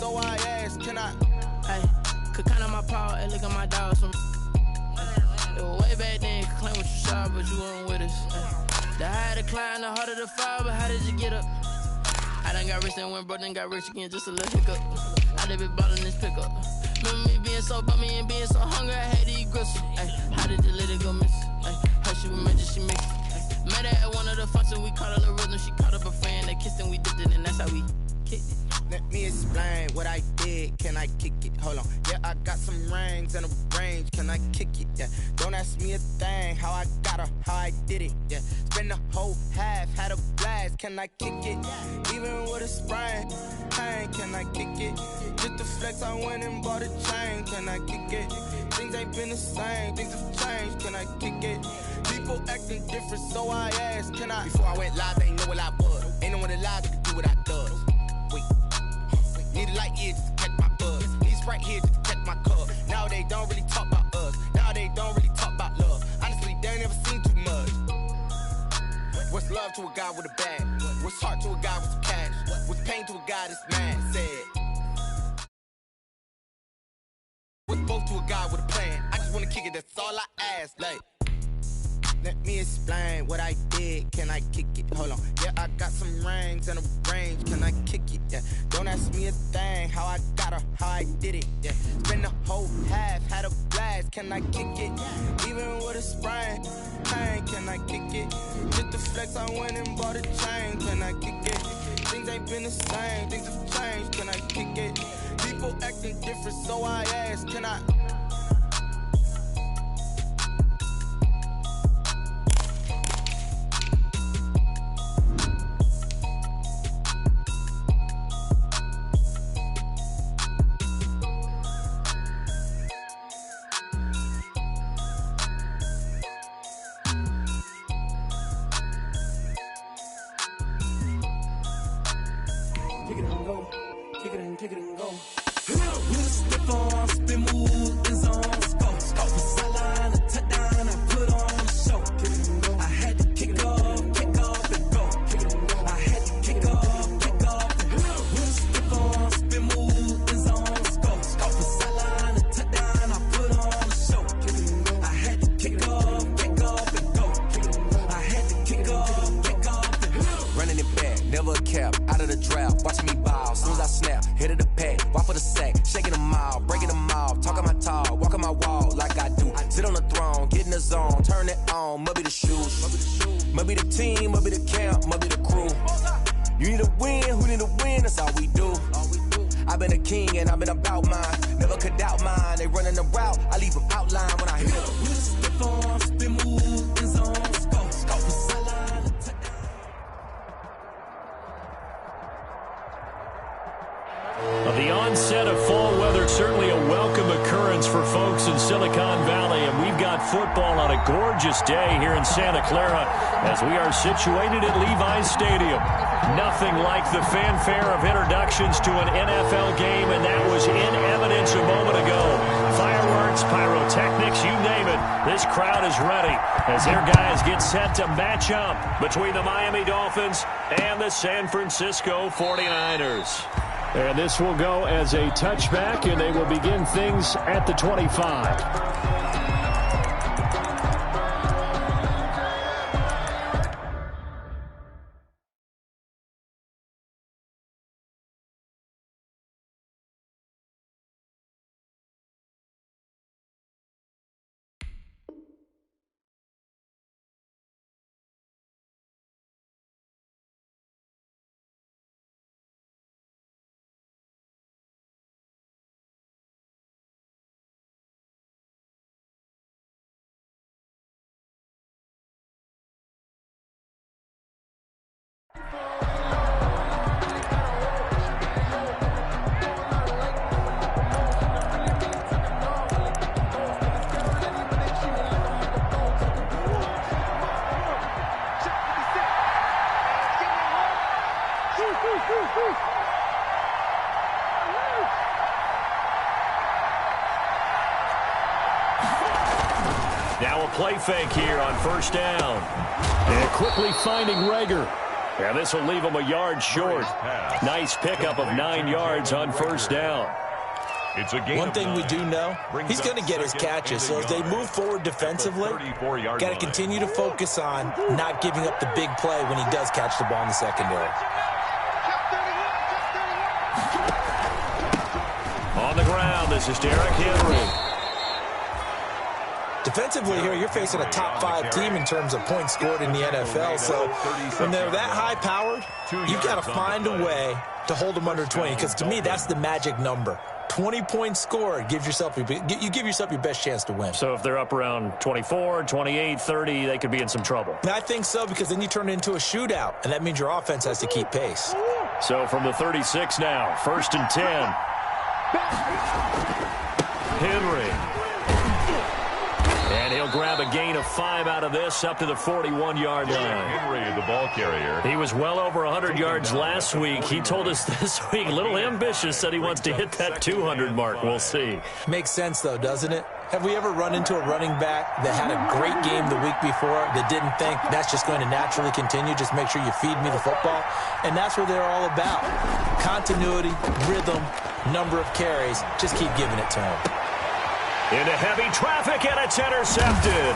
so I asked, can I? Hey, could count on my power, hey, look at my dogs from. It was way back then, could claim what you saw, but you weren't with us. The higher the climb, the harder the fall, but how did you get up? I done got rich and went broke, then got rich again, just a little hiccup. I done been ballin' this pickup. Remember me being so bummy and being so hungry, I had to eat gristle. Ay, how did you let it go miss? Ay, how she remember she mixed. Met her at one of the functions, we caught her the rhythm. She caught up a friend, they kissed and we dipped it, and that's how we kicked it. Let me explain what I did. Can I kick it? Hold on. Yeah, I got some rings and a range. Can I kick it? Yeah. Don't ask me a thing. How I got her, how I did it. Yeah. Spend the whole half, had a blast. Can I kick it? Even with a sprain, pain. Can I kick it? Just to flex, I went and bought a chain. Can I kick it? Things ain't been the same. Things have changed. Can I kick it? People acting different, so I asked, can I? Before I went live, they ain't know what I was. Ain't no one alive that could do what I does. Wait. Need a light here just to catch my buzz. Need Sprite here just to catch my cup. Now they don't really talk about us. Now they don't really talk about love. Honestly, they ain't never seen too much. What's love to a guy with a bag? What's heart to a guy with some cash? What's pain to a guy that's mad? Said. What's both to a guy with a plan? I just wanna kick it, that's all I ask. Like, let me explain what I did. Can I kick it? Hold on. Yeah, I got some rings and a range. Can I kick it? Yeah. Don't ask me a thing. How I got her, how I did it. Yeah. Spend the whole half, had a blast. Can I kick it? Even with a sprain, pain. Can I kick it? Just to flex, I went and bought a chain. Can I kick it? Things ain't been the same. Things have changed. Can I kick it? People acting different, so I asked, can I? Kick it and go. With a stiff arm, spin move, is on scope. From sideline to touchdown, I put on a show. I had to kick off and go. I had to kick off and go. With a stiff arm, spin move, is on scope. From sideline to touchdown, I put on a show. I had to kick off and go. I had to kick off and go. Running it back, never a cap, out of the draft, watching me ball. As soon as I snap, hit of the pack, walk for the sack, shaking them out, breaking them off, talking my talk, walking my wall like I do. Sit on the throne, get in the zone, turn it on, must be the shoes, must be the team, must be the camp, must be the crew. You need a win, who need a win, that's all we do. I've been a king and I've been about mine, never could doubt mine. They running the route, I leave them outline when I hit them. With a stiff arm, spin move, is on scope. From sideline to touchdown. The onset of fall weather, certainly a welcome occurrence for folks in Silicon Valley, and we've got football on a gorgeous day here in Santa Clara as we are situated at Levi's Stadium. Nothing like the fanfare of introductions to an NFL game, and that was in evidence a moment ago. Fireworks, pyrotechnics, you name it, this crowd is ready as their guys get set to match up between the Miami Dolphins and the San Francisco 49ers. And this will go as a touchback, and they will begin things at the 25. Now a play fake here on first down. And quickly finding Rager. And this will leave him a yard short. Nice pickup of 9 yards on first down. One thing we do know, he's going to get his catches. So as they move forward defensively, got to continue to focus on not giving up the big play when he does catch the ball in the secondary. On the ground, this is Derrick Henry. Defensively here, you're facing a top 5 team in terms of points scored in the NFL. So when they're that high-powered, you've got to find a way to hold them under 20. Because to me, that's the magic number. 20 points scored, you give yourself your best chance to win. So if they're up around 24, 28, 30, they could be in some trouble. And I think so, because then you turn it into a shootout, and that means your offense has to keep pace. So from the 36 now, 1st and 10. Henry. And he'll grab a gain of 5 out of this up to the 41-yard line. Henry, the ball carrier. He was well over 100 yards last week. He told us this week, a little ambitious, said he wants to hit that 200 mark. We'll see. Makes sense, though, doesn't it? Have we ever run into a running back that had a great game the week before that didn't think that's just going to naturally continue? Just make sure you feed me the football. And that's what they're all about. Continuity, rhythm, number of carries. Just keep giving it to him. Into heavy traffic, and it's intercepted.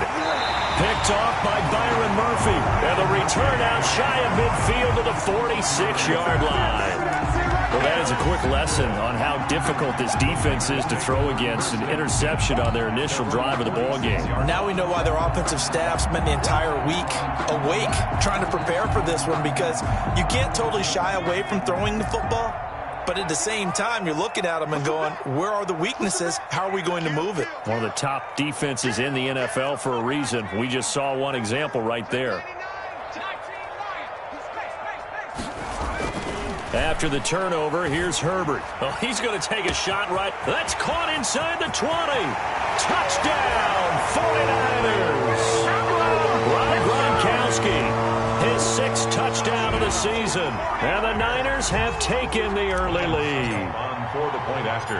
Picked off by Byron Murphy. And the return out shy of midfield to the 46-yard line. Well, that is a quick lesson on how difficult this defense is to throw against an interception on their initial drive of the ball game. Now we know why their offensive staff spent the entire week awake trying to prepare for this one, because you can't totally shy away from throwing the football. But at the same time, you're looking at them and going, where are the weaknesses? How are we going to move it? One of the top defenses in the NFL for a reason. We just saw one example right there. After the turnover, here's Herbert. Oh, he's going to take a shot right. That's caught inside the 20. Touchdown, 49ers. Rob Gronkowski. His 6th touchdown of the season. And the Niners have taken the early lead. On for the point after.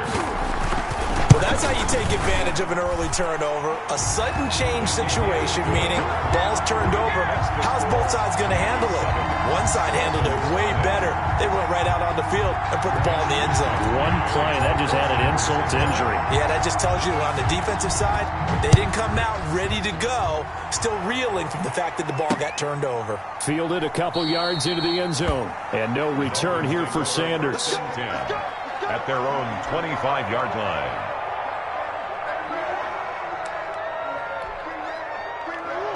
Well, that's how you take advantage of an early turnover. A sudden change situation, meaning ball's turned over. How's both sides going to handle it? One side handled it way better. They went right out on the field and put the ball in the end zone. One play, that just added insult to injury. Yeah, that just tells you on the defensive side, they didn't come out ready to go, still reeling from the fact that the ball got turned over. Fielded a couple yards into the end zone. And no return here for Sanders. At their own 25-yard line.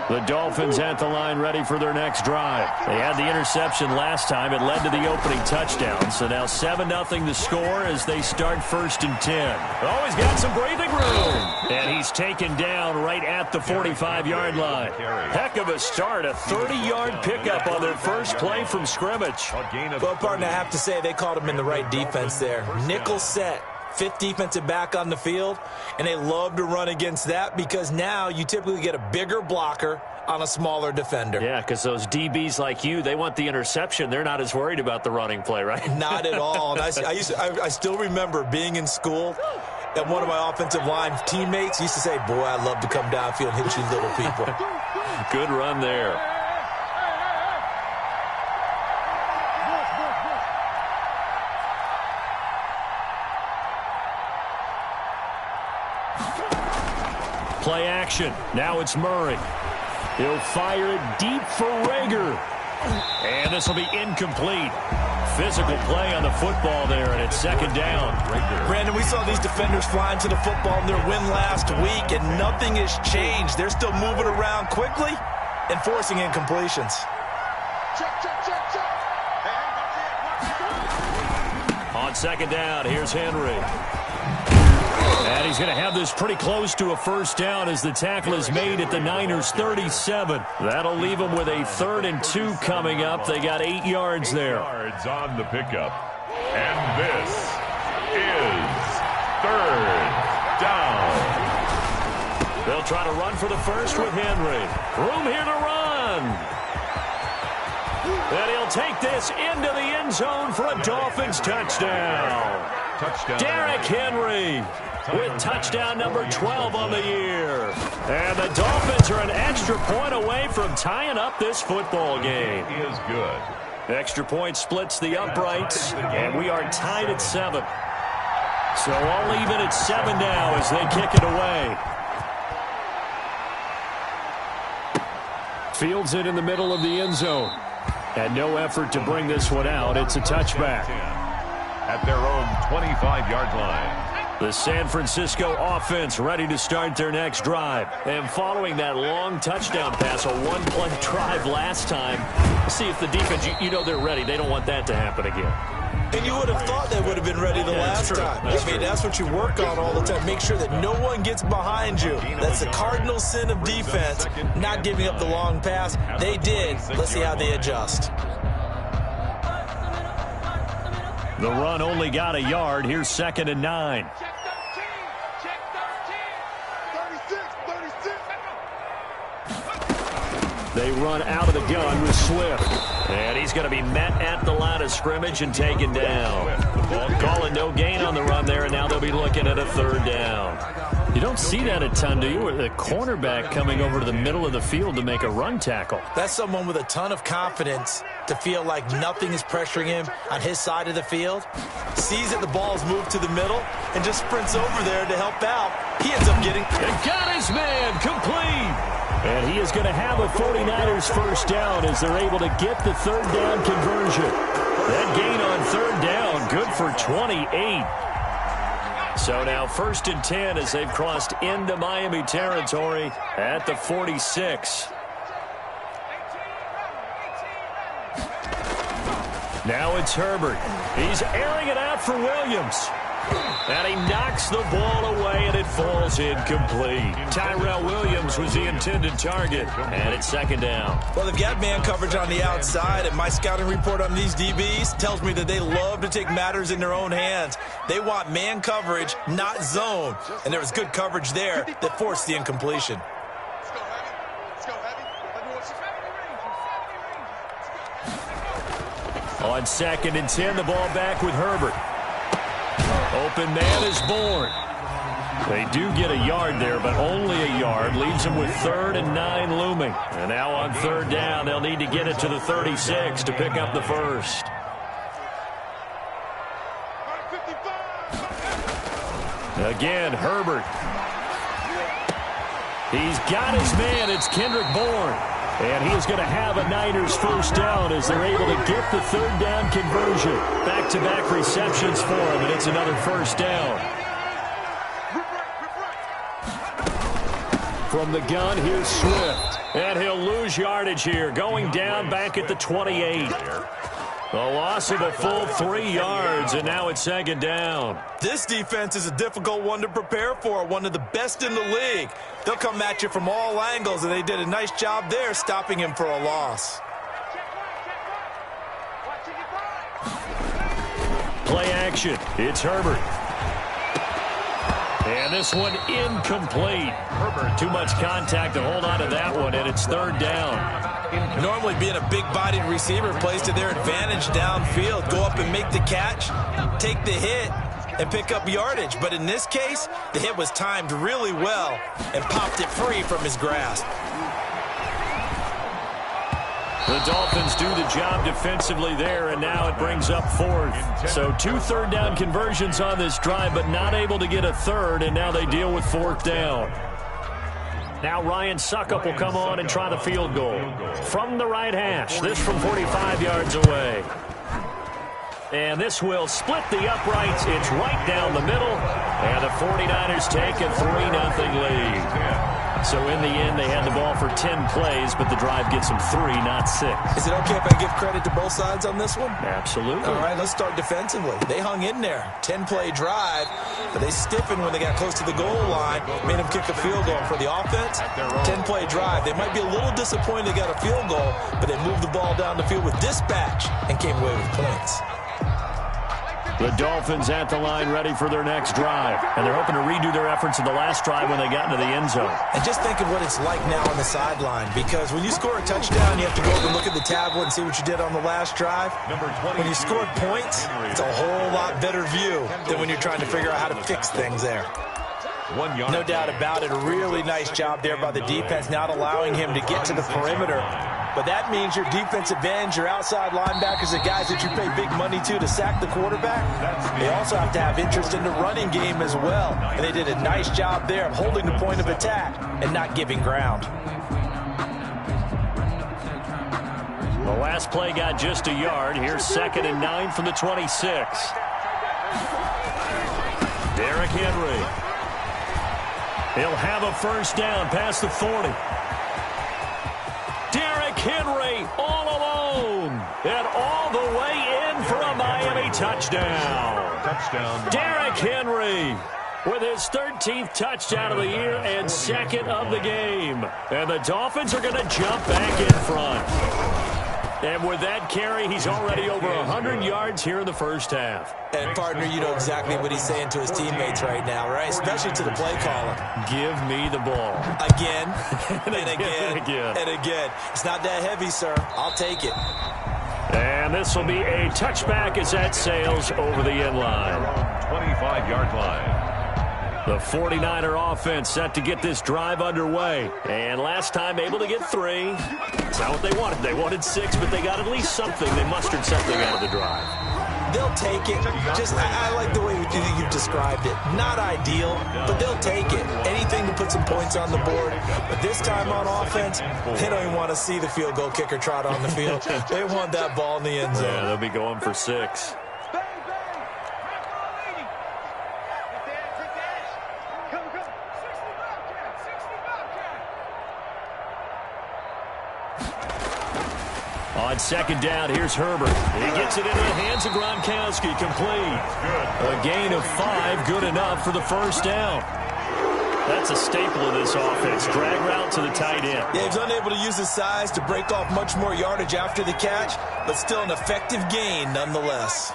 The Dolphins at the line ready for their next drive. They had the interception last time. It led to the opening touchdown. So now 7-0 the score as they start 1st and 10. Oh, he's got some breathing room. And he's taken down right at the 45-yard line. Heck of a start. A 30-yard pickup on their first play from scrimmage. Well, partner, I have to say they called him in the right defense there. Nickel set. 5th defensive back on the field, and they love to run against that because now you typically get a bigger blocker on a smaller defender. Yeah, because those DBs like you, they want the interception. They're not as worried about the running play, right? Not at all. And I still remember being in school, and one of my offensive line teammates used to say, boy, I'd love to come downfield and hit you little people. Good run there. Play action. Now it's Murray. He'll fire it deep for Rager. And this will be incomplete. Physical play on the football there, and it's 2nd down. Brandon, we saw these defenders flying to the football in their win last week, and nothing has changed. They're still moving around quickly and forcing incompletions. On 2nd down, here's Henry. And he's going to have this pretty close to a 1st down as the tackle is made at the Niners' 37. That'll leave them with a 3rd and 2 coming up. They got 8 yards there. 8 yards on the pickup. And this is 3rd down. They'll try to run for the first with Henry. Room here to run. And he'll take this into the end zone for a Dolphins touchdown. Derrick Henry with touchdown number 12 on the year. And the Dolphins are an extra point away from tying up this football game. It is good. Extra point splits the uprights, and we are tied at 7. So all even at 7 now as they kick it away. Fields it in the middle of the end zone. And no effort to bring this one out. It's a touchback. At their own 25-yard line. The San Francisco offense ready to start their next drive. And following that long touchdown pass, a one-play drive last time, see if the defense, you know they're ready. They don't want that to happen again. And you would have thought they would have been ready the last time. That's what you work on all the time. Make sure that no one gets behind you. That's the cardinal sin of defense, not giving up the long pass. They did. Let's see how they adjust. The run only got a yard. Here's 2nd and 9. They run out of the gun with Swift. And he's going to be met at the line of scrimmage and taken down. Calling no gain on the run there, and now they'll be looking at a 3rd down. You don't see that a ton, do you? With the cornerback coming over to the middle of the field to make a run tackle. That's someone with a ton of confidence to feel like nothing is pressuring him on his side of the field. Sees that the ball's moved to the middle and just sprints over there to help out. He ends up getting... And got his man complete. And he is going to have a 49ers first down as they're able to get the 3rd down conversion. That gain on 3rd down, good for 28. So now 1st and 10 as they've crossed into Miami territory at the 46. Now it's Herbert. He's airing it out for Williams. And he knocks the ball away, and it falls incomplete. Tyrell Williams was the intended target, and it's 2nd down. Well, they've got man coverage on the outside, and my scouting report on these DBs tells me that they love to take matters in their own hands. They want man coverage, not zone. And there was good coverage there that forced the incompletion. On 2nd and 10, the ball back with Herbert. Open man is born. They do get a yard there, but only a yard. Leaves them with 3rd and 9 looming. And now on 3rd down, they'll need to get it to the 36 to pick up the first. Again, Herbert. He's got his man. It's Kendrick Bourne. And he is going to have a Niners first down as they're able to get the 3rd down conversion. Back-to-back receptions for him, and it's another first down. From the gun, here's Swift. And he'll lose yardage here, going down back at the 28. A loss of a full 3 yards, and now it's 2nd down. This defense is a difficult one to prepare for, one of the best in the league. They'll come at you from all angles, and they did a nice job there stopping him for a loss. Play action. It's Herbert. And this one incomplete. Herbert, too much contact to hold on to that one, and it's 3rd down. Normally being a big-bodied receiver plays to their advantage downfield. Go up and make the catch, take the hit, and pick up yardage. But in this case, the hit was timed really well and popped it free from his grasp. The Dolphins do the job defensively there, and now it brings up 4th. So 2 3rd down conversions on this drive, but not able to get a 3rd, and now they deal with 4th down. Now Ryan Suckup will come on and try the field goal. From the right hash, this from 45 yards away. And this will split the uprights. It's right down the middle. And the 49ers take a 3-0 lead. So in the end, they had the ball for 10 plays, but the drive gets them 3, not 6. Is it okay if I give credit to both sides on this one? Absolutely. All right, let's start defensively. They hung in there. 10-play drive, but they stiffened when they got close to the goal line, made them kick a field goal. For the offense, 10-play drive. They might be a little disappointed they got a field goal, but they moved the ball down the field with dispatch and came away with points. The Dolphins at the line ready for their next drive. And they're hoping to redo their efforts in the last drive when they got into the end zone. And just think of what it's like now on the sideline, because when you score a touchdown, you have to go over and look at the tablet and see what you did on the last drive. When you scored points, it's a whole lot better view than when you're trying to figure out how to fix things there. No doubt about it. A really nice job there by the defense, not allowing him to get to the perimeter but that means your defensive ends, your outside linebackers, the guys that you pay big money to sack the quarterback, they also have to have interest in the running game as well. And they did a nice job there of holding the point of attack and not giving ground. The last play got just a yard. Here's 2nd and 9 from the 26. Derrick Henry. He'll have a first down past the 40. Derrick Henry all alone and all the way in for a Miami touchdown. Derrick Henry with his 13th touchdown of the year and 2nd of the game. And the Dolphins are going to jump back in front. And with that carry, he's already over 100 yards here in the first half. And, partner, you know exactly what he's saying to his teammates right now, right? Especially to the play caller. Give me the ball. Again, and again, again, and again. It's not that heavy, sir. I'll take it. And this will be a touchback as that sails over the end line. 25-yard line. The 49er offense set to get this drive underway. And last time able to get 3. That's not what they wanted. They wanted 6, but they got at least something. They mustered something out of the drive. They'll take it. Just, I like the way you've described it. Not ideal, but they'll take it. Anything to put some points on the board. But this time on offense, they don't even want to see the field goal kicker trot on the field. They want that ball in the end zone. Yeah, they'll be going for 6. On 2nd down, here's Herbert. He gets it into the hands of Gronkowski, complete. A gain of 5, good enough for the first down. That's a staple of this offense. Drag route to the tight end. Yeah, he's unable to use his size to break off much more yardage after the catch, but still an effective gain nonetheless.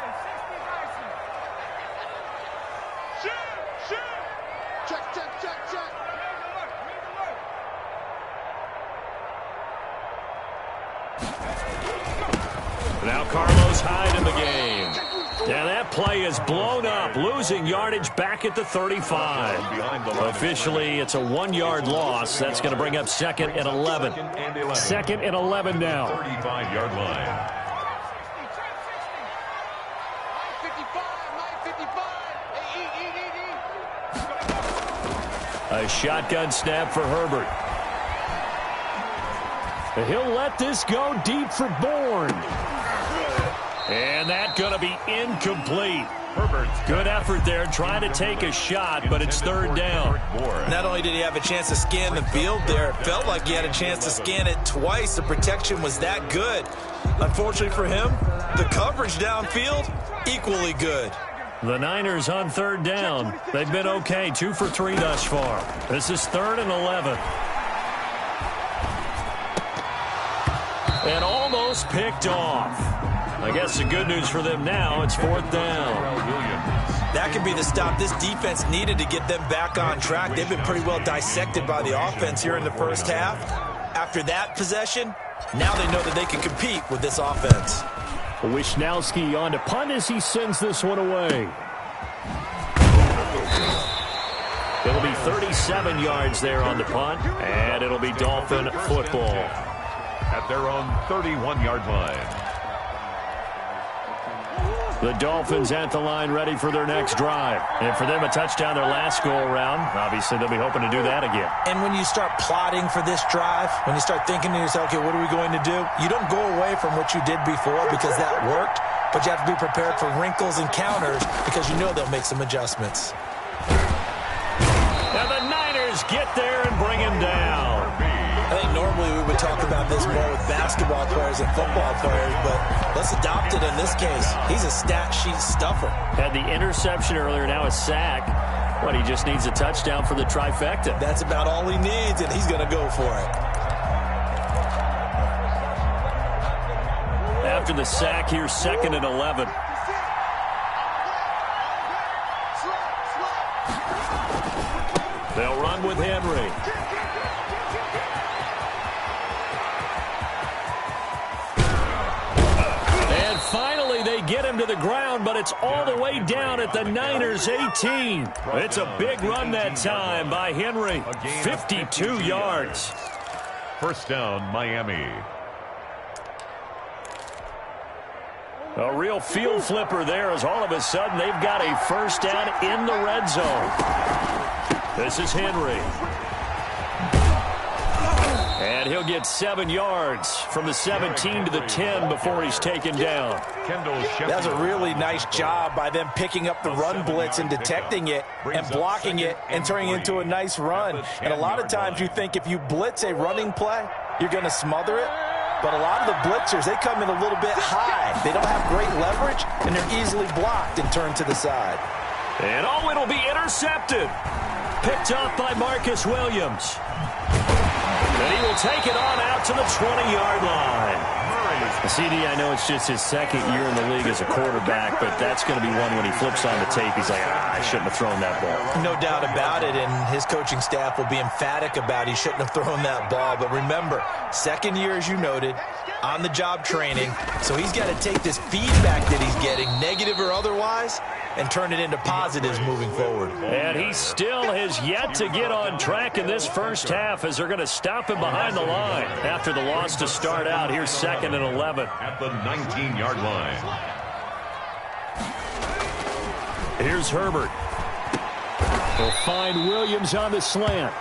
Now Carlos Hyde in the game. And that play is blown up, losing yardage back at the 35. Officially, it's a 1-yard loss. That's going to bring up 2nd and 11. 2nd and 11 now. 35-yard line. A shotgun snap for Herbert. He'll let this go deep for Bourne. And that's going to be incomplete. Good effort there trying to take a shot, but it's 3rd down. Not only did he have a chance to scan the field there, it felt like he had a chance to scan it twice. The protection was that good. Unfortunately for him, the coverage downfield, equally good. The Niners on 3rd down. They've been okay, 2 for 3 thus far. This is 3rd and 11. And almost picked off. I guess the good news for them now, it's 4th down. That could be the stop this defense needed to get them back on track. They've been pretty well dissected by the offense here in the first half. After that possession, now they know that they can compete with this offense. Wisnowski on to punt as he sends this one away. It'll be 37 yards there on the punt, and it'll be Dolphin football. At their own 31-yard line. The Dolphins at the line ready for their next drive. And for them, a touchdown their last go-around. Obviously, they'll be hoping to do that again. And when you start plotting for this drive, when you start thinking to yourself, okay, what are we going to do? You don't go away from what you did before because that worked, but you have to be prepared for wrinkles and counters because you know they'll make some adjustments. And the Niners get there and bring him down. I think normally we would talk about this more with basketball players and football players, but let's adopt it in this case. He's a stat sheet stuffer. Had the interception earlier, now a sack. But he just needs a touchdown for the trifecta. That's about all he needs, and he's going to go for it. After the sack, here's 2nd and 11. They'll run with Henry. And finally, they get him to the ground, but it's all the way down at the Niners' 18. It's a big run that time by Henry. 52 yards. First down, Miami. A real field flipper there as all of a sudden they've got a first down in the red zone. This is Henry. And he'll get 7 yards from the 17 to the 10 before he's taken down. That's a really nice job by them picking up the run blitz and detecting it and blocking it and turning it into a nice run. And a lot of times you think if you blitz a running play, you're going to smother it. But a lot of the blitzers, they come in a little bit high. They don't have great leverage, and they're easily blocked and turned to the side. And oh, it'll be intercepted. Picked up by Marcus Williams. And he will take it on out to the 20-yard line. CD, I know it's just his second year in the league as a quarterback, but that's going to be one when he flips on the tape. He's like, I shouldn't have thrown that ball. No doubt about it, and his coaching staff will be emphatic about he shouldn't have thrown that ball. But remember, second year, as you noted, on-the-job training, so he's got to take this feedback that he's getting, negative or otherwise, and turn it into positives moving forward. And he still has yet to get on track in this first half as they're going to stop him behind the line after the loss to start out. Here's 2nd and 11. At the 19-yard line. Here's Herbert. He'll find Williams on the slant.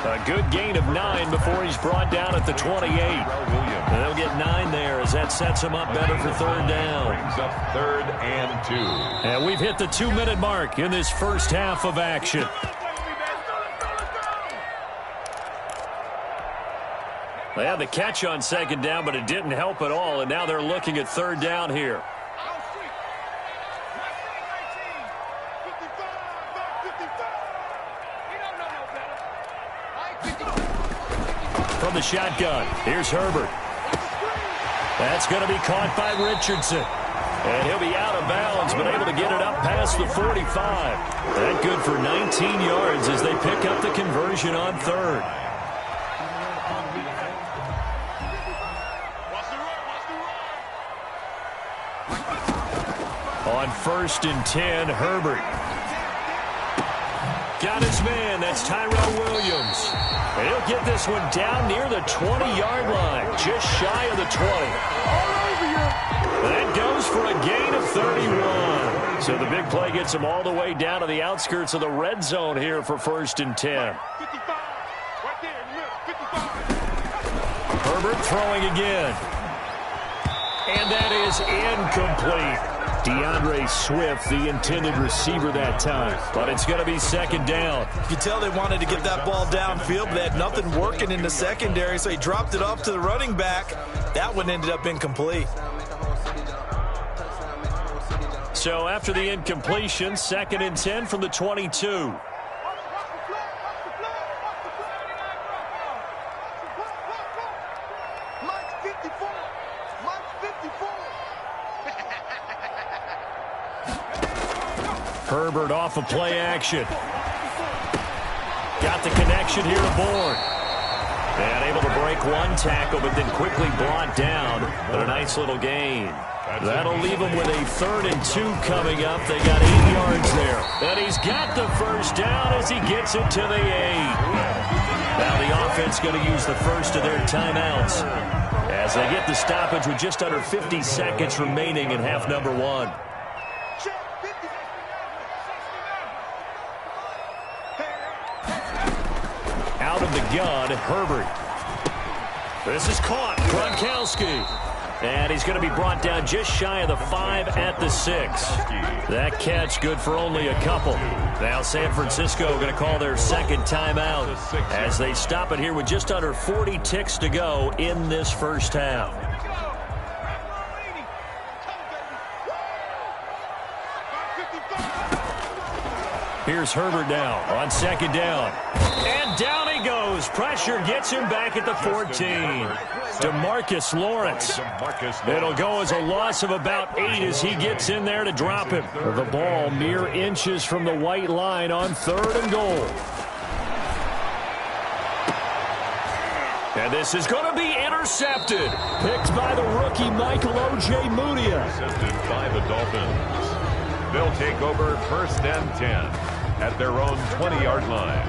A good gain of 9 before he's brought down at the 28. And they'll get 9 there as that sets him up better for 3rd down. Brings up 3rd and 2. And we've hit the 2-minute mark in this first half of action. They had the catch on 2nd down, but it didn't help at all, and now they're looking at 3rd down here. From the shotgun, here's Herbert. That's going to be caught by Richardson. And he'll be out of bounds, but able to get it up past the 45. That good for 19 yards as they pick up the conversion on 3rd. On 1st and 10, Herbert. Got his man. That's Tyrell Williams. And he'll get this one down near the 20-yard line, just shy of the 20. That goes for a gain of 31. So the big play gets him all the way down to the outskirts of the red zone here for 1st and 10. Herbert throwing again. And that is incomplete. DeAndre Swift, the intended receiver that time. But it's going to be 2nd down. You can tell they wanted to get that ball downfield, but they had nothing working in the secondary, so he dropped it off to the running back. That one ended up incomplete. So after the incompletion, 2nd and 10 from the 22. Herbert off of play action. Got the connection here to Bourne. And able to break one tackle, but then quickly brought down. But a nice little gain. That'll leave him with a 3rd and 2 coming up. They got 8 yards there. And he's got the first down as he gets it to the 8. Now the offense going to use the first of their timeouts as they get the stoppage with just under 50 seconds remaining in half number 1. Out of the gun, Herbert. This is caught. Gronkowski. And he's going to be brought down just shy of the 5 at the 6. That catch good for only a couple. Now San Francisco going to call their 2nd timeout as they stop it here with just under 40 ticks to go in this first half. Here's Herbert now on 2nd down. And down he goes. Pressure gets him back at the 14. DeMarcus Lawrence. It'll go as a loss of about 8 as he gets in there to drop him. The ball mere inches from the white line on 3rd and goal. And this is going to be intercepted. Picked by the rookie Michael O.J. Mudia. Assisted by the Dolphins. They'll take over 1st and 10 at their own 20-yard line.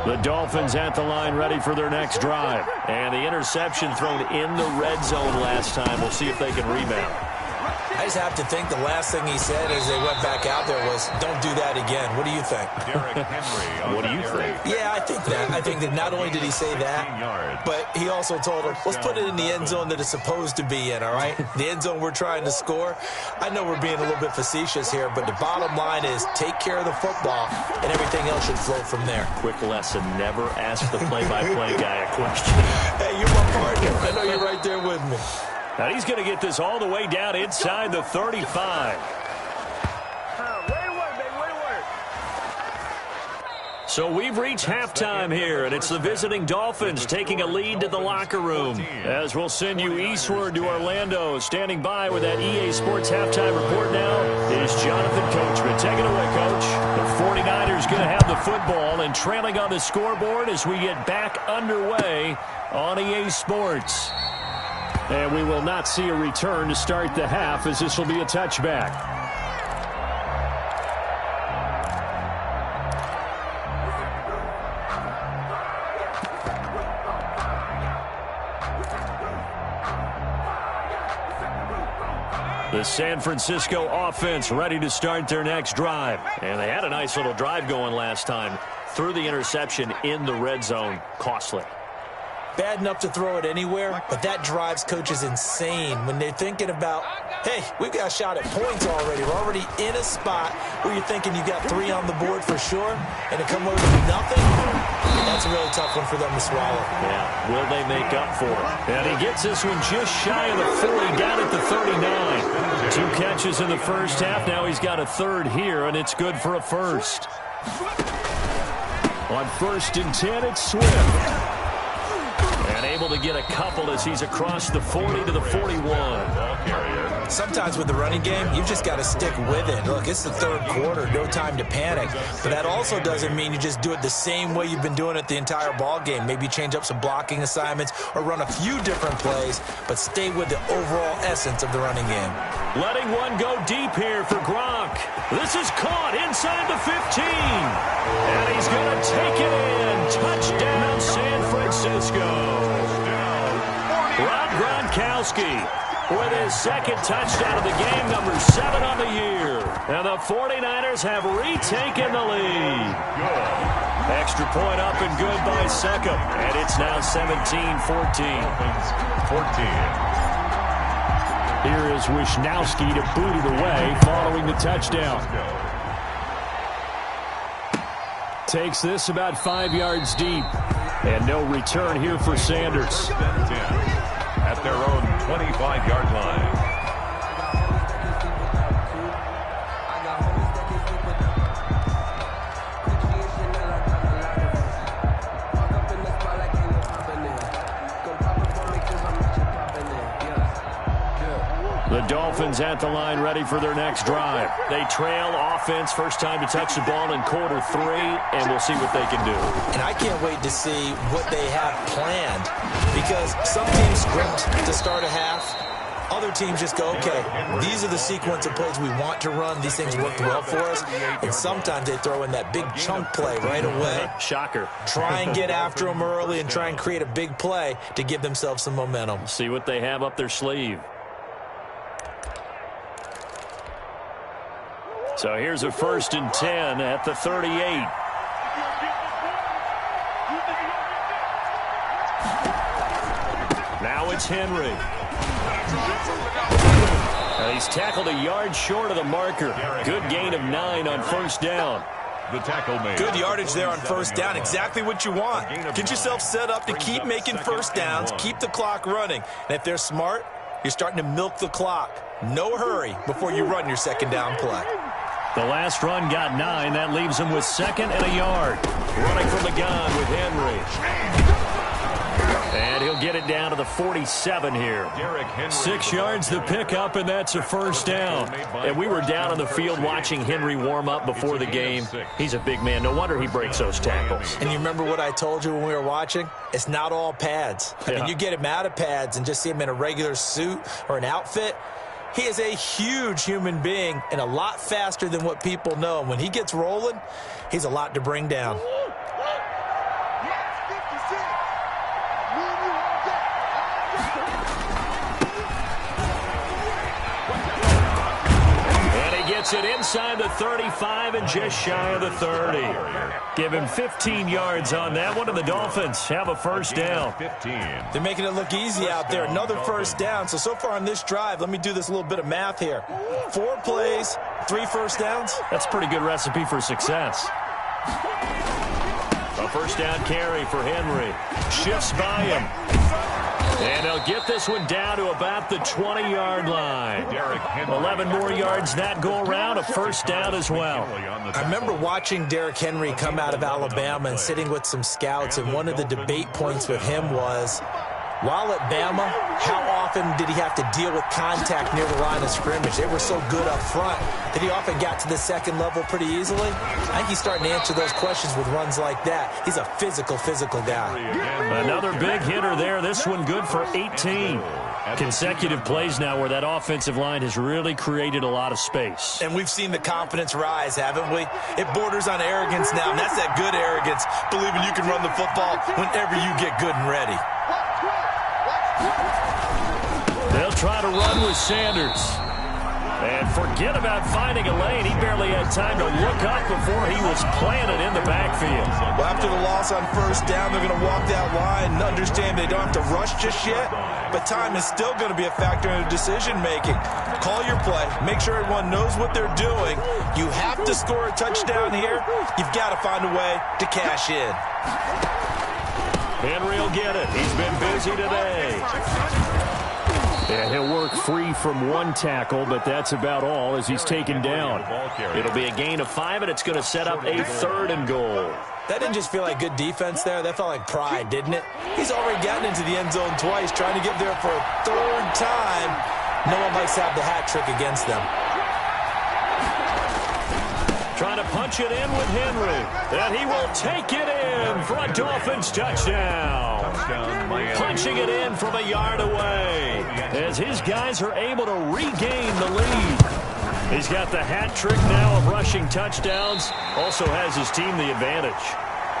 The Dolphins at the line ready for their next drive. And the interception thrown in the red zone last time. We'll see if they can rebound. I just have to think the last thing he said as they went back out there was, don't do that again. What do you think? What do you think? Yeah, I think that. I think that not only did he say that, but he also told him, let's put it in the end zone that it's supposed to be in, all right? The end zone we're trying to score. I know we're being a little bit facetious here, but the bottom line is take care of the football, and everything else should flow from there. Quick lesson, never ask the play-by-play guy a question. Hey, you're my partner. I know you're right there with me. Now he's going to get this all the way down inside the 35. So we've reached halftime here, and it's the visiting Dolphins taking a lead to the locker room. As we'll send you eastward to Orlando. Standing by with that EA Sports halftime report now is Jonathan Coachman. Take it away, Coach. The 49ers going to have the football and trailing on the scoreboard as we get back underway on EA Sports. And we will not see a return to start the half, as this will be a touchback. The San Francisco offense ready to start their next drive. And they had a nice little drive going last time. Threw the interception in the red zone. Costly. Bad enough to throw it anywhere, but that drives coaches insane when they're thinking about, hey, we've got a shot at points already. We're already in a spot where you're thinking you got 3 on the board for sure, and to come over to nothing, that's a really tough one for them to swallow. Yeah, will they make up for it? And he gets this one just shy of the 40, down at the 39. 2 catches in the first half. Now he's got a third here, and it's good for a first. On 1st and 10, it's Swift. And able to get a couple as he's across the 40 to the 41. Sometimes with the running game, you've just got to stick with it. Look, it's the 3rd quarter, no time to panic. But that also doesn't mean you just do it the same way you've been doing it the entire ball game. Maybe change up some blocking assignments or run a few different plays, but stay with the overall essence of the running game. Letting one go deep here for Gronk. This is caught inside the 15. And he's going to take it in. Touchdown, San Francisco. Rob Gronkowski with his 2nd touchdown of the game, number 7 on the year. And the 49ers have retaken the lead. Extra point up and good by Seckham. And it's now 17-14. 14. Here is Wisnowski to boot it away following the touchdown. Takes this about 5 yards deep. And no return here for Sanders. At their own 25-yard line. The Dolphins at the line ready for their next drive. They trail offense, first time to touch the ball in quarter 3, and we'll see what they can do. And I can't wait to see what they have planned, because some teams script to start a half. Other teams just go, okay, these are the sequence of plays we want to run. These things worked well for us. And sometimes they throw in that big chunk play right away. Shocker. Try and get after them early and try and create a big play to give themselves some momentum. See what they have up their sleeve. So here's a 1st and 10 at the 38. Now it's Henry. And he's tackled a yard short of the marker. Good gain of 9 on 1st down. The tackle made. Good yardage there on 1st down. Exactly what you want. Get yourself set up to keep making 1st downs, keep the clock running. And if they're smart, you're starting to milk the clock. No hurry before you run your 2nd down play. The last run got 9. That leaves him with 2nd and a yard. Running from the gun with Henry. And he'll get it down to the 47 here. 6 yards the pickup, and that's a 1st down. And we were down on the field watching Henry warm up before the game. He's a big man. No wonder he breaks those tackles. And you remember what I told you when we were watching? It's not all pads. I mean, you get him out of pads and just see him in a regular suit or an outfit. He is a huge human being and a lot faster than what people know. And when he gets rolling, he's a lot to bring down. Takes it inside the 35 and just shy of the 30. Give him 15 yards on that one, and the Dolphins have a first down. They're making it look easy out there. Another first down. So far on this drive, let me do this little bit of math here. 4 plays, 3 first downs. That's a pretty good recipe for success. A first down carry for Henry. Shifts by him. And they'll get this one down to about the 20-yard line. 11 more yards that go around, a first down as well. I remember watching Derrick Henry come out of Alabama and sitting with some scouts, and one of the debate points with him was, while at Bama, how often did he have to deal with contact near the line of scrimmage? They were so good up front that he often got to the second level pretty easily. I think he's starting to answer those questions with runs like that. He's a physical guy. Another big hitter there. This one good for 18. Consecutive plays now where that offensive line has really created a lot of space. And we've seen the confidence rise, haven't we? It borders on arrogance now, and that's that good arrogance, believing you can run the football whenever you get good and ready. They'll try to run with Sanders. And forget about finding a lane. He barely had time to look up before he was planted in the backfield. Well, after the loss on first down, they're going to walk that line and understand they don't have to rush just yet. But time is still going to be a factor in decision-making. Call your play. Make sure everyone knows what they're doing. You have to score a touchdown here. You've got to find a way to cash in. Henry will get it. He's been busy today. And he'll work free from one tackle, but that's about all as he's taken down. It'll be a gain of 5, and it's going to set up a 3rd and goal. That didn't just feel like good defense there. That felt like pride, didn't it? He's already gotten into the end zone twice, trying to get there for a 3rd time. No one likes to have the hat trick against them. Trying to punch it in with Henry. And he will take it in for a Dolphins touchdown. Punching it in from a yard away as his guys are able to regain the lead. He's got the hat trick now of rushing touchdowns. Also has his team the advantage.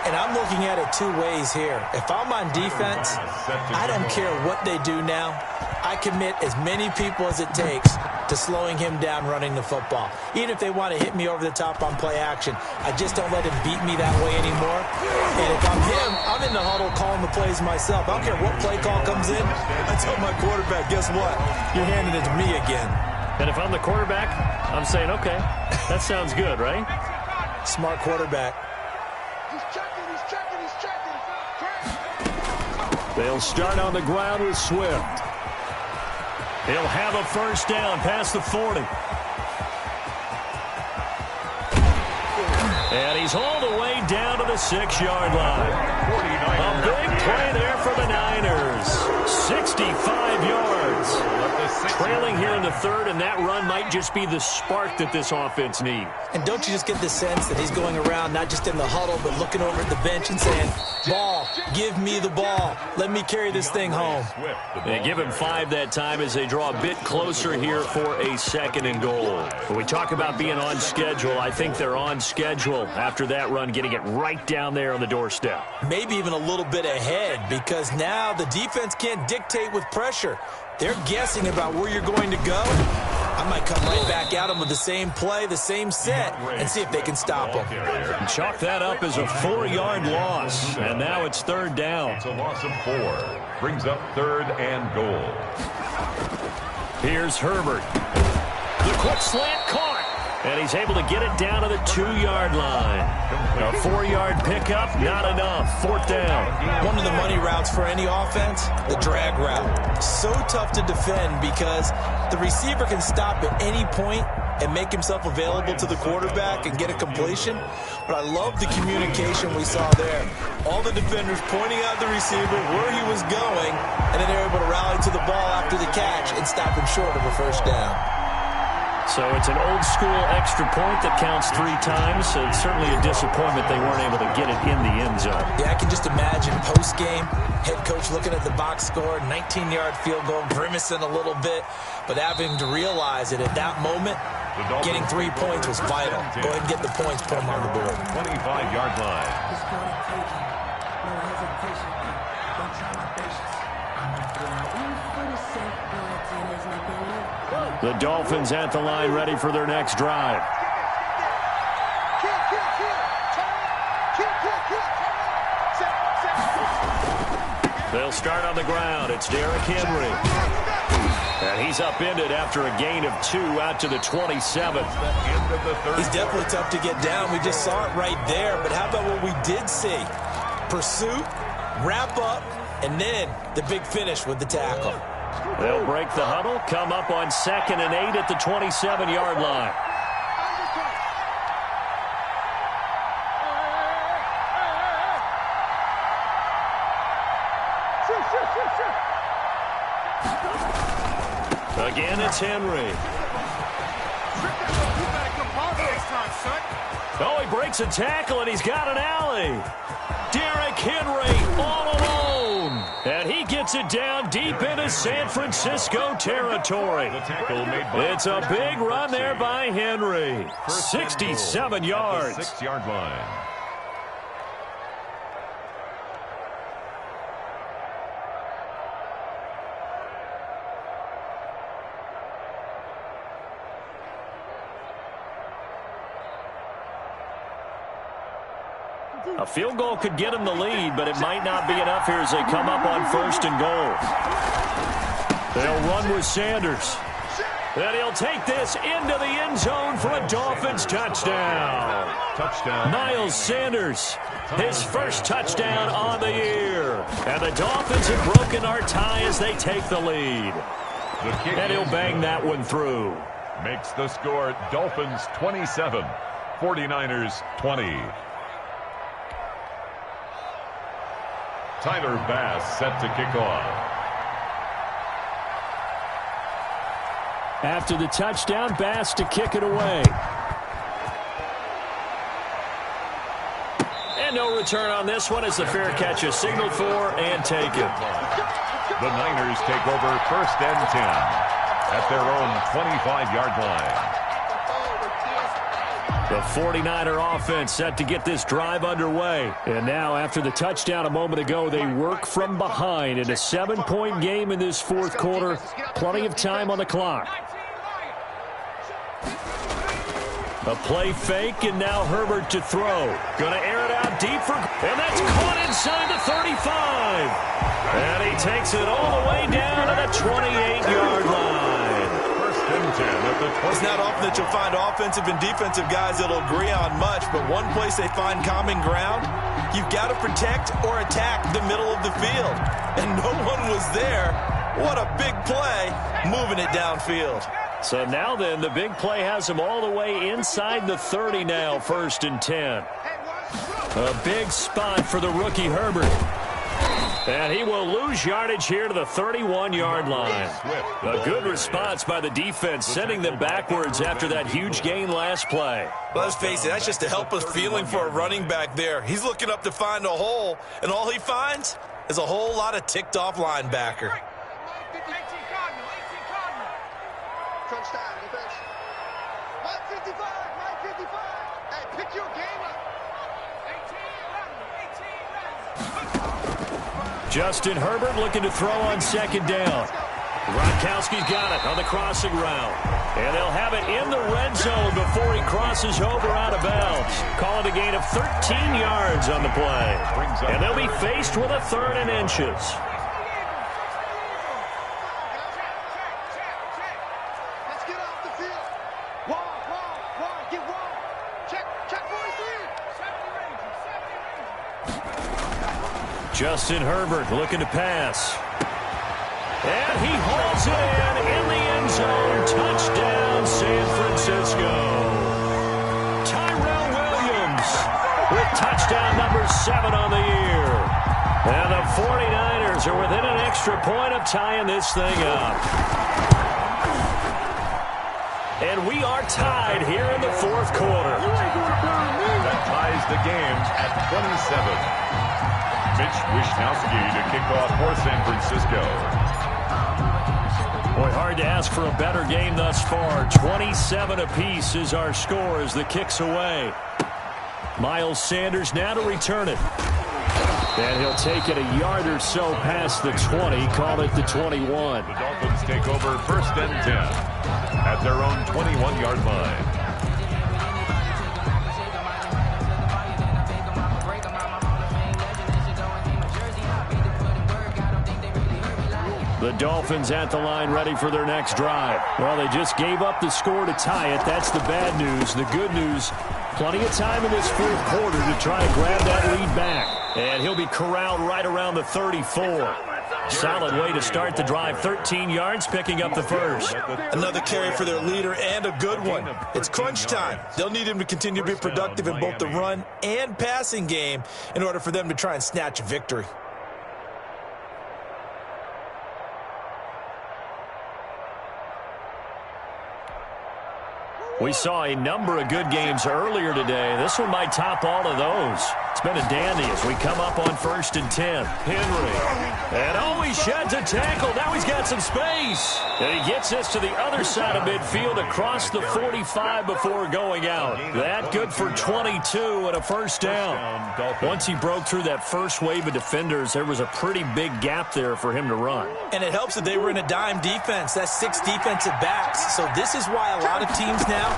And I'm looking at it 2 ways here. If I'm on defense, I don't care what they do now. I commit as many people as it takes to slowing him down running the football. Even if they want to hit me over the top on play action, I just don't let him beat me that way anymore. And if I'm him, I'm in the huddle calling the plays myself. I don't care what play call comes in. I tell my quarterback, guess what? You're handing it to me again. And if I'm the quarterback, I'm saying, okay, that sounds good, right? Smart quarterback. They'll start on the ground with Swift. He'll have a first down past the 40. And he's all the way down to the 6-yard line. A big play there for the Niners. 65 yards. Trailing here in the 3rd, and that run might just be the spark that this offense needs. And don't you just get the sense that he's going around not just in the huddle, but looking over at the bench and saying, ball, give me the ball. Let me carry this thing home. They give him 5 that time as they draw a bit closer here for a 2nd and goal. When we talk about being on schedule, I think they're on schedule after that run, getting it right down there on the doorstep. Maybe even a little bit ahead, because now the defense can't dictate with pressure. They're guessing about where you're going to go. I might come right back at them with the same play, the same set, and see if they can stop them. Chalk that up as a 4-yard loss, and now it's 3rd down. It's a loss of 4. Brings up 3rd and goal. Here's Herbert. The quick slant caught. And he's able to get it down to the 2-yard line. A 4-yard pickup, not enough. 4th down. One of the money routes for any offense, the drag route. So tough to defend because the receiver can stop at any point and make himself available to the quarterback and get a completion. But I love the communication we saw there. All the defenders pointing out the receiver where he was going, and then they're able to rally to the ball after the catch and stop him short of a first down. So it's an old-school extra point that counts 3 times. So it's certainly a disappointment they weren't able to get it in the end zone. Yeah, I can just imagine post-game, head coach looking at the box score, 19-yard field goal, grimacing a little bit, but having to realize that at that moment, getting 3 points was vital. Go ahead and get the points, put them on the board. 25-yard line. The Dolphins at the line ready for their next drive. They'll start on the ground. It's Derrick Henry. And he's upended after a gain of 2 out to the 27th. He's definitely tough to get down. We just saw it right there. But how about what we did see? Pursuit, wrap up, and then the big finish with the tackle. They'll break the huddle, come up on 2nd and 8 at the 27-yard line. Again, it's Henry. Oh, he breaks a tackle, and he's got an alley. Derrick Henry all alone. And he gets it down deep into San Francisco territory. It's a big run there by Henry. 67 yards. 6-yard line. A field goal could get him the lead, but it might not be enough here as they come up on 1st and goal. They'll run with Sanders. Then he'll take this into the end zone for a Dolphins touchdown. Miles Sanders, his first touchdown on the year. And the Dolphins have broken our tie as they take the lead. And he'll bang that one through. Makes the score Dolphins 27, 49ers 20. Tyler Bass set to kick off. After the touchdown, Bass to kick it away. And no return on this one as the fair catch is signaled for and taken. The Niners take over 1st and 10 at their own 25-yard line. The 49er offense set to get this drive underway. And now, after the touchdown a moment ago, they work from behind in a 7-point game in this 4th quarter. Plenty of time on the clock. A play fake, and now Herbert to throw. Going to air it out deep for... And that's caught inside the 35. And he takes it all the way down to the 28-yard line. It's not often that you'll find offensive and defensive guys that'll agree on much, but one place they find common ground, you've got to protect or attack the middle of the field. And no one was there. What a big play, moving it downfield. So now then, the big play has him all the way inside the 30 now, 1st and 10. A big spot for the rookie Herbert. And he will lose yardage here to the 31-yard line. A good response by the defense, sending them backwards after that huge gain last play. Well, let's face it, that's just a helpless feeling for a running back there. He's looking up to find a hole, and all he finds is a whole lot of ticked-off linebacker. Justin Herbert looking to throw on 2nd down. Gronkowski's got it on the crossing route. And they'll have it in the red zone before he crosses over out of bounds. Calling a gain of 13 yards on the play. And they'll be faced with a 3rd and inches. Justin Herbert looking to pass. And he hauls it in the end zone. Touchdown, San Francisco. Tyrell Williams with touchdown number 7 on the year. And the 49ers are within an extra point of tying this thing up. And we are tied here in the 4th quarter. That ties the game at 27. Mitch Wishnowsky to kick off for San Francisco. Boy, hard to ask for a better game thus far. 27 apiece is our score as the kick's away. Miles Sanders now to return it. And he'll take it a yard or so past the 20, call it the 21. The Dolphins take over 1st and 10 at their own 21-yard line. The Dolphins at the line ready for their next drive. Well, they just gave up the score to tie it. That's the bad news. The good news, plenty of time in this fourth quarter to try to grab that lead back. And he'll be corralled right around the 34. Solid way to start the drive. 13 yards, picking up the first. Another carry for their leader and a good one. It's crunch time. They'll need him to continue to be productive in both the run and passing game in order for them to try and snatch a victory. We saw a number of good games earlier today. This one might top all of those. It's been a dandy as we come up on 1st and 10. Henry. And he sheds a tackle. Now he's got some space. And he gets this to the other side of midfield across the 45 before going out. That good for 22 and a first down. Once he broke through that first wave of defenders, there was a pretty big gap there for him to run. And it helps that they were in a dime defense. That's 6 defensive backs. So this is why a lot of teams now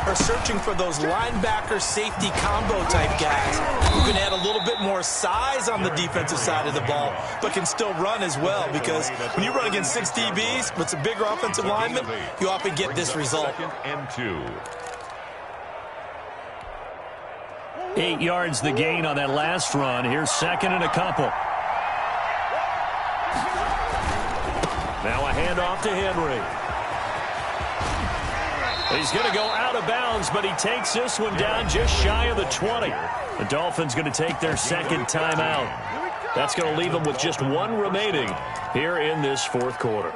are searching for those linebacker safety combo type guys who can add a little bit more size on the defensive side of the ball but can still run as well, because when you run against 6 DBs with some bigger offensive linemen, you often get this result. 2nd and 2. 8 yards the gain on that last run. Here's 2nd and a couple. Now a handoff to Henry. He's going to go out of bounds, but he takes this one down just shy of the 20. The Dolphins going to take their second timeout. That's going to leave them with just one remaining here in this fourth quarter.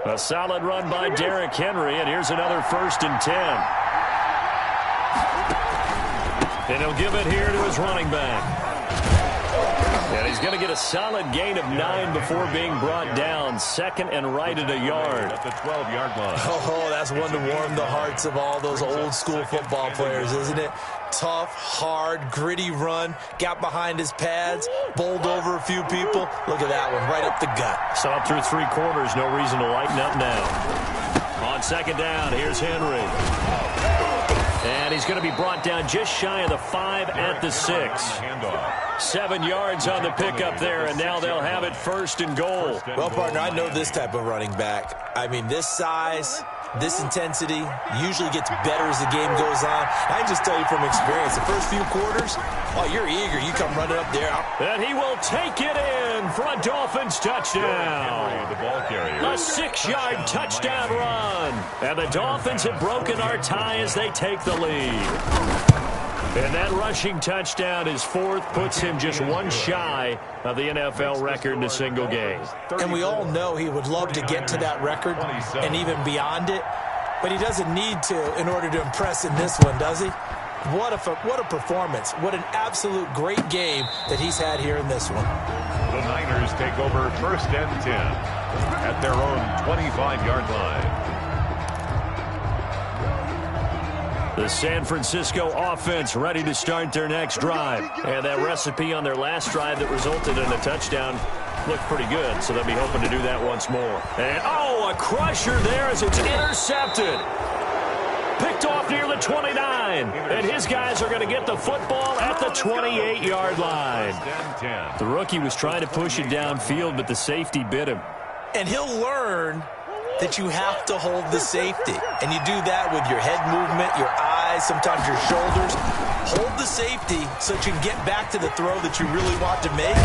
A solid run by Derrick Henry, and here's another 1st and 10. And he'll give it here to his running back. And he's going to get a solid gain of 9 before being brought down. 2nd and right at a yard. At the 12-yard line. Oh, that's one to warm the hearts of all those old-school football players, isn't it? Tough, hard, gritty run. Got behind his pads, bowled over a few people. Look at that one, right up the gut. So up through 3 quarters, no reason to lighten up now. On 2nd down, here's Henry. And he's going to be brought down just shy of the 5 at the 6. 7 yards on the pickup there, and now they'll have it 1st and goal. Well, partner, I know this type of running back. I mean, this size, this intensity usually gets better as the game goes on. I can just tell you from experience, the first few quarters, oh, you're eager. You come running up there. And he will take it in for a Dolphins touchdown. A 6-yard touchdown run. And the Dolphins have broken our tie as they take the lead. And that rushing touchdown, his 4th, puts him just one shy of the NFL record in a single game. And we all know he would love to get to that record and even beyond it, but he doesn't need to in order to impress in this one, does he? What a performance. What an absolute great game that he's had here in this one. The Niners take over 1st and 10 at their own 25-yard line. The San Francisco offense ready to start their next drive. And that recipe on their last drive that resulted in a touchdown looked pretty good, so they'll be hoping to do that once more. And, a crusher there as it's intercepted. Picked off near the 29. And his guys are going to get the football at the 28-yard line. The rookie was trying to push it downfield, but the safety bit him. And he'll learn that you have to hold the safety. And you do that with your head movement, your eyes, sometimes your shoulders. Hold the safety so that you can get back to the throw that you really want to make.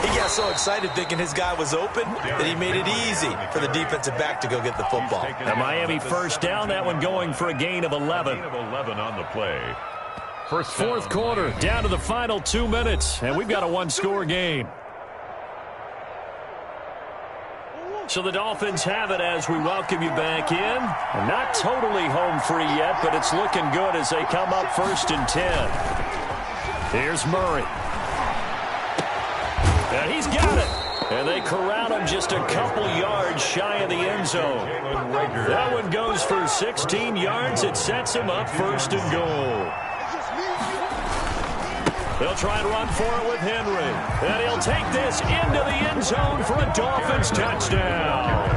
He got so excited thinking his guy was open that he made it easy for the defensive back to go get the football. The Miami 1st down, that one going for a gain of 11. 11 on the play. Fourth quarter, down to the final 2 minutes, and we've got a one-score game. So the Dolphins have it as we welcome you back in. Not totally home free yet, but it's looking good as they come up 1st and 10. Here's Murray. And he's got it. And they corral him just a couple yards shy of the end zone. That one goes for 16 yards. It sets him up 1st and goal. They'll try and run for it with Henry. And he'll take this into the end zone for a Dolphins touchdown.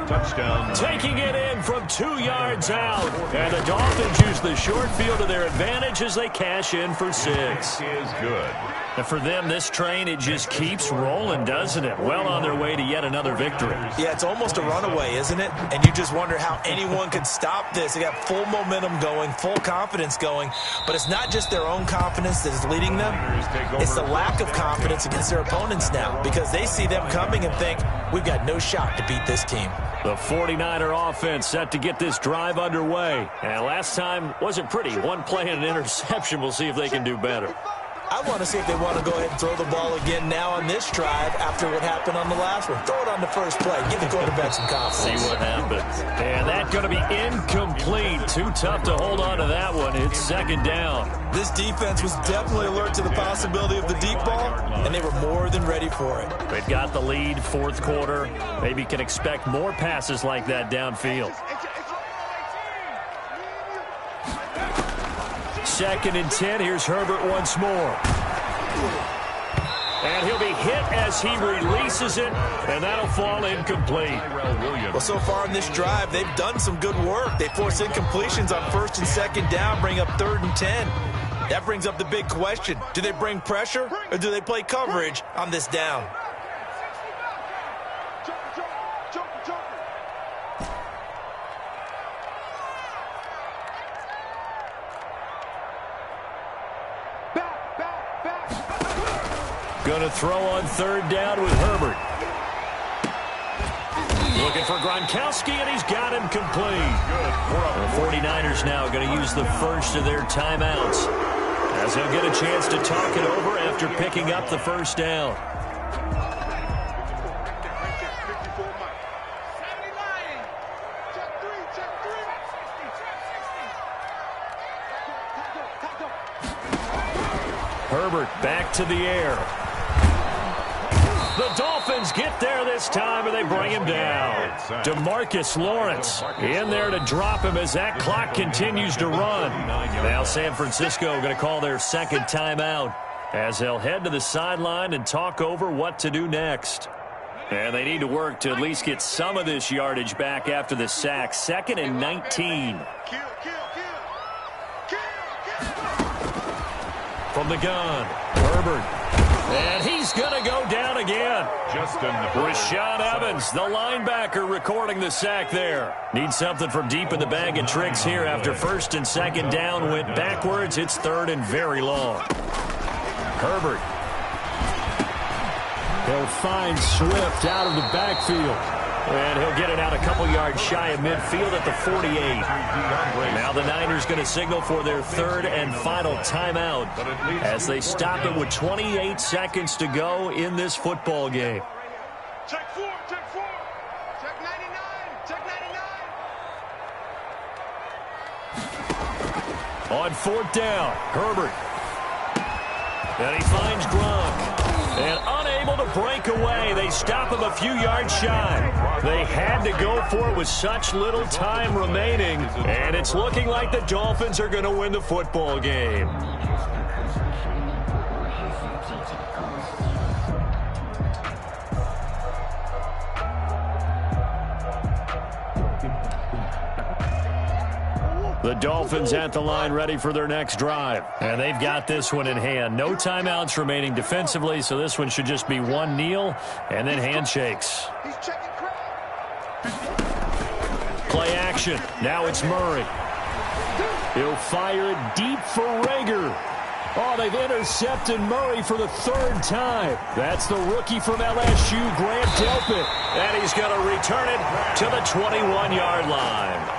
Touchdown. Taking it in from 2 yards out. And the Dolphins use the short field to their advantage as they cash in for 6. Is good. And for them, this train, it just keeps rolling, doesn't it? Well on their way to yet another victory. Yeah, it's almost a runaway, isn't it? And you just wonder how anyone could stop this. They got full momentum going, full confidence going. But it's not just their own confidence that is leading them. It's the lack of confidence against their opponents now, because they see them coming and think, we've got no shot to beat this team. The 49er offense set to get this drive underway. And last time wasn't pretty. One play and an interception. We'll see if they can do better. I want to see if they want to go ahead and throw the ball again now on this drive after what happened on the last one. Throw it on the first play. Give the quarterback some confidence. See what happens. And that's going to be incomplete. Too tough to hold on to that one. It's 2nd down. This defense was definitely alert to the possibility of the deep ball, and they were more than ready for it. They've got the lead, 4th quarter. Maybe can expect more passes like that downfield. 2nd and 10. Here's Herbert once more. And he'll be hit as he releases it, and that'll fall incomplete. Well, so far in this drive, they've done some good work. They force incompletions on 1st and 2nd down, bring up 3rd and 10. That brings up the big question. Do they bring pressure, or do they play coverage on this down? Going to throw on 3rd down with Herbert. Looking for Gronkowski, and he's got him complete. The 49ers now going to use the first of their timeouts, as they'll get a chance to talk it over after picking up the 1st down. Herbert back to the air. The Dolphins get there this time, and they bring him down. DeMarcus Lawrence in there to drop him as that clock continues to run. Now San Francisco going to call their 2nd timeout, as they'll head to the sideline and talk over what to do next. And they need to work to at least get some of this yardage back after the sack. 2nd and 19. From the gun, Herbert. And he's going to go down again. Rashaan Evans, the linebacker, recording the sack there. Need something from deep in the bag of tricks here after 1st and 2nd down went backwards. It's 3rd and very long. Herbert. He'll find Swift out of the backfield. And he'll get it out a couple yards shy of midfield at the 48. Now the Niners going to signal for their 3rd and final timeout as they stop it with 28 seconds to go in this football game. Check 4, check 4. Check 99, check 99. On 4th down, Herbert. And he finds Gronk. And unable to break away. They stop him a few yards shy. They had to go for it with such little time remaining. And it's looking like the Dolphins are going to win the football game. The Dolphins at the line ready for their next drive. And they've got this one in hand. No timeouts remaining defensively, so this one should just be one kneel and then handshakes. Play action. Now it's Murray. He'll fire it deep for Rager. Oh, they've intercepted Murray for the 3rd time. That's the rookie from LSU, Grant Delpit. And he's going to return it to the 21-yard line.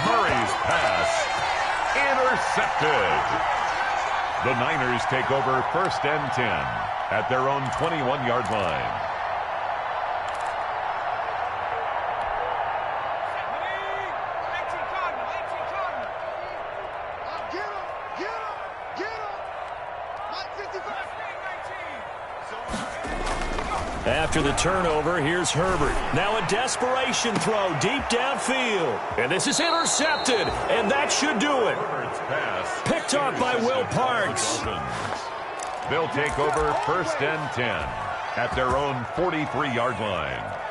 Murray's pass intercepted. The Niners take over 1st and 10 at their own 21-yard line. After the turnover, here's Herbert. Now a desperation throw deep downfield. And this is intercepted, and that should do it. Picked off by Will Parks. They'll take over 1st and 10 at their own 43-yard line.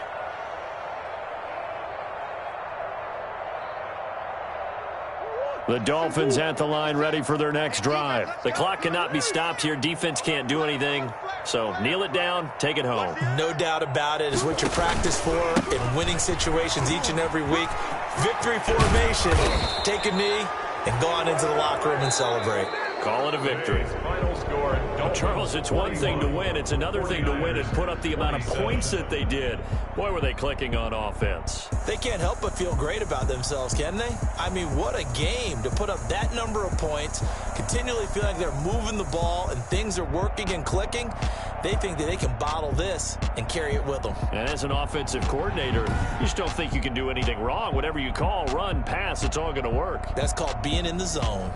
The Dolphins at the line ready for their next drive. The clock cannot be stopped here. Defense can't do anything. So kneel it down, take it home. No doubt about it. It's what you practice for in winning situations each and every week. Victory formation. Take a knee and go on into the locker room and celebrate. Call it a victory. Charles, it's one thing to win. It's another thing to win and put up the amount of points that they did. Boy, were they clicking on offense. They can't help but feel great about themselves, can they? I mean, what a game to put up that number of points, continually feel like they're moving the ball and things are working and clicking. They think that they can bottle this and carry it with them. And as an offensive coordinator, you just don't think you can do anything wrong. Whatever you call, run, pass, it's all going to work. That's called being in the zone.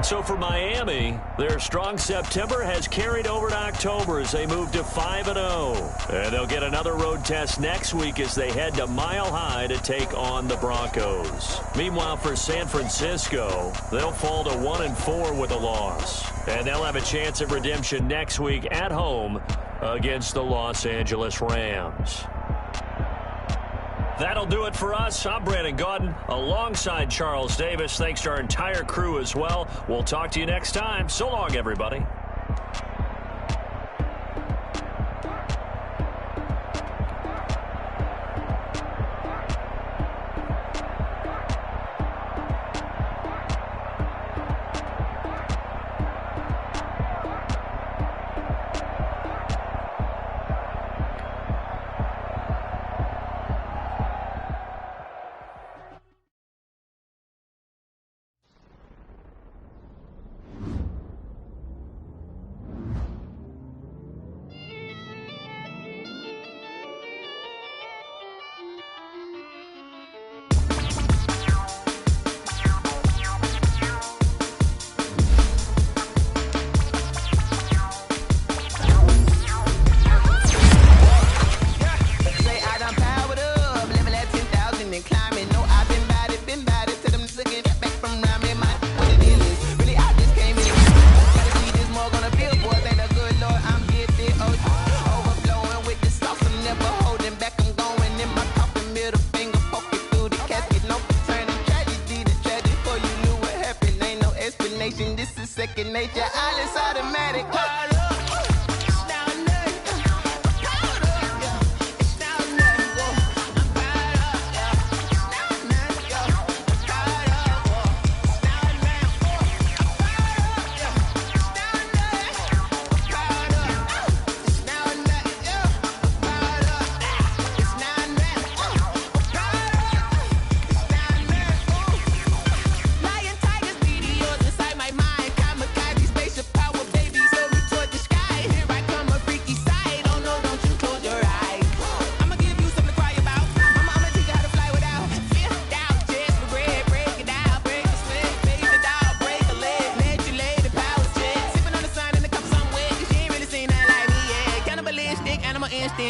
So for Miami, their strong September has carried over to October as they move to 5-0. And they'll get another road test next week as they head to Mile High to take on the Broncos. Meanwhile, for San Francisco, they'll fall to 1-4 with a loss. And they'll have a chance at redemption next week at home against the Los Angeles Rams. That'll do it for us. I'm Brandon Gaudin alongside Charles Davis. Thanks to our entire crew as well. We'll talk to you next time. So long, everybody. This is second nature. All is automatic.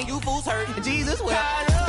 You fools hurt. Jesus will.